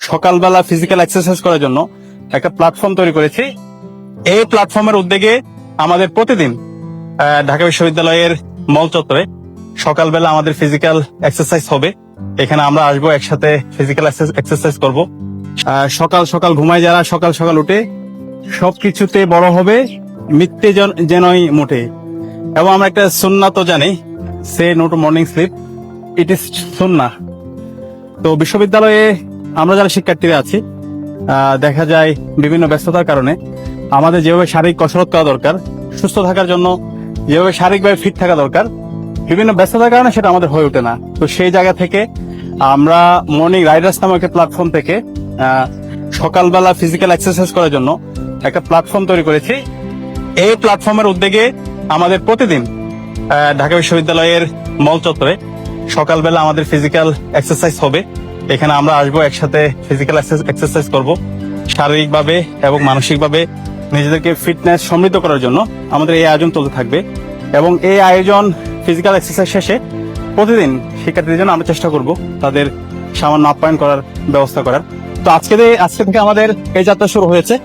সকালবেলা physical exercise করার জন্য একটা প্ল্যাটফর্ম তৈরি করেছি। এই প্ল্যাটফর্মের উদ্যোগে আমাদের প্রতিদিন ঢাকা বিশ্ববিদ্যালয়ের মল চত্বরে সকালবেলা আমাদের ফিজিক্যাল এক্সারসাইজ হবে। এখানে আমরা আসবো, একসাথে ফিজিক্যাল এক্সারসাইজ করব। সকাল সকাল ঘুমায় যারা, সকাল সকাল উঠে সবকিছুতে বড় হবে, মিথ্যে যেনই মোটে। এবং আমরা একটা সুন্নাহ তো জানি, say no to morning sleep, it is সুন্নাহ। তো বিশ্ববিদ্যালয়ে আমরা যারা শিক্ষার্থীরা আছি, দেখা যায় বিভিন্ন ব্যস্ততার কারণে আমাদের যেভাবে শারীরিক কসরত করা দরকার, সুস্থ থাকার জন্য যেভাবে শারীরিকভাবে ফিট থাকা দরকার, বিভিন্ন ব্যস্ততার কারণে সেটা আমাদের হয়ে ওঠে না। তো সেই জায়গা থেকে আমরা মর্নিং রাইডার্স নামক একটা প্ল্যাটফর্ম থেকে সকালবেলা ফিজিক্যাল এক্সারসাইজ করার জন্য একটা প্ল্যাটফর্ম তৈরি করেছি। এই প্ল্যাটফর্মের উদ্যোগে আমাদের প্রতিদিন ঢাকা বিশ্ববিদ্যালয়ের মল চত্বরে সকালবেলা আমাদের ফিজিক্যাল এক্সারসাইজ হবে। এখানে আমরা আসবো, একসাথে ফিজিক্যাল এক্সারসাইজ করব। শারীরিকভাবে এবং মানসিকভাবে নিজেদেরকে ফিটনেস সমৃদ্ধ করার জন্য আমাদের এই আয়োজন চলতে থাকবে। এবং এই আয়োজন ফিজিক্যাল এক্সারসাইজ শেষে প্রতিদিন শিক্ষার্থীদের জন্য আমরা চেষ্টা করব তাদের সামান্য আপ্যায়ন করার ব্যবস্থা করার। তো আজকে থেকে আমাদের এই যাত্রা শুরু হয়েছে।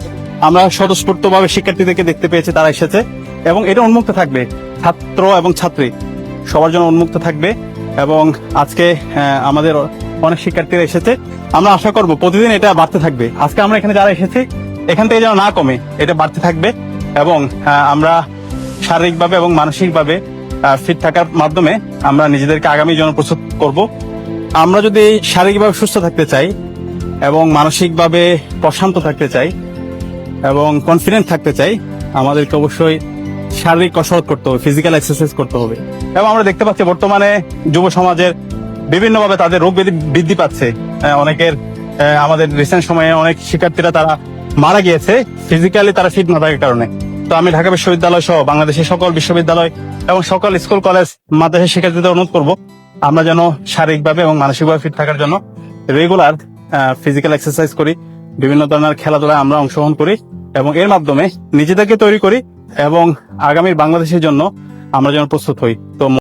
আমরা স্বতঃস্ফূর্তভাবে শিক্ষার্থীদেরকে দেখতে পেয়েছি, তারা এসেছে এবং এটা উন্মুক্ত থাকবে, ছাত্র এবং ছাত্রী সবার জন্য উন্মুক্ত থাকবে। এবং আজকে আমাদের অনেক শিক্ষার্থীরা এসেছে, আমরা আশা করব প্রতিদিন এটা বাড়তে থাকবে। আজকে আমরা এখানে যারা এসেছি, এখান থেকে যেন না কমে, এটা বাড়তে থাকবে। এবং আমরা শারীরিকভাবে এবং মানসিকভাবে ফিট থাকার মাধ্যমে আমরা নিজেদেরকে আগামী জন্য প্রস্তুত করব। আমরা যদি শারীরিকভাবে সুস্থ থাকতে চাই এবং মানসিকভাবে প্রশান্ত থাকতে চাই এবং কনফিডেন্ট থাকতে চাই, আমাদেরকে অবশ্যই শারীরিক কসরত করতে হবে, ফিজিক্যাল এক্সারসাইজ করতে হবে। এবং আমরা দেখতে পাচ্ছি বর্তমানে যুব সমাজের বিভিন্নভাবে তাদের রোগ ব্যাধি বৃদ্ধি পাচ্ছে। অনেকের আমাদের রিসেন্ট সময়ে অনেক শিক্ষার্থীরা তারা মারা গিয়েছে ফিজিক্যালি তারা ফিট না থাকার কারণে। তো আমি ঢাকা বিশ্ববিদ্যালয় সহ বাংলাদেশের সকল বিশ্ববিদ্যালয় এবং সকল স্কুল কলেজ মাদ্রাসার শিক্ষার্থীদের অনুরোধ করব, আমরা যেন শারীরিকভাবে এবং মানসিকভাবে ফিট থাকার জন্য রেগুলার ফিজিক্যাল এক্সারসাইজ করি, বিভিন্ন ধরনের খেলাধুলায় আমরা অংশগ্রহণ করি এবং এর মাধ্যমে নিজেদেরকে তৈরি করি এবং আগামীর বাংলাদেশের জন্য আমরা যেন প্রস্তুত হই। তো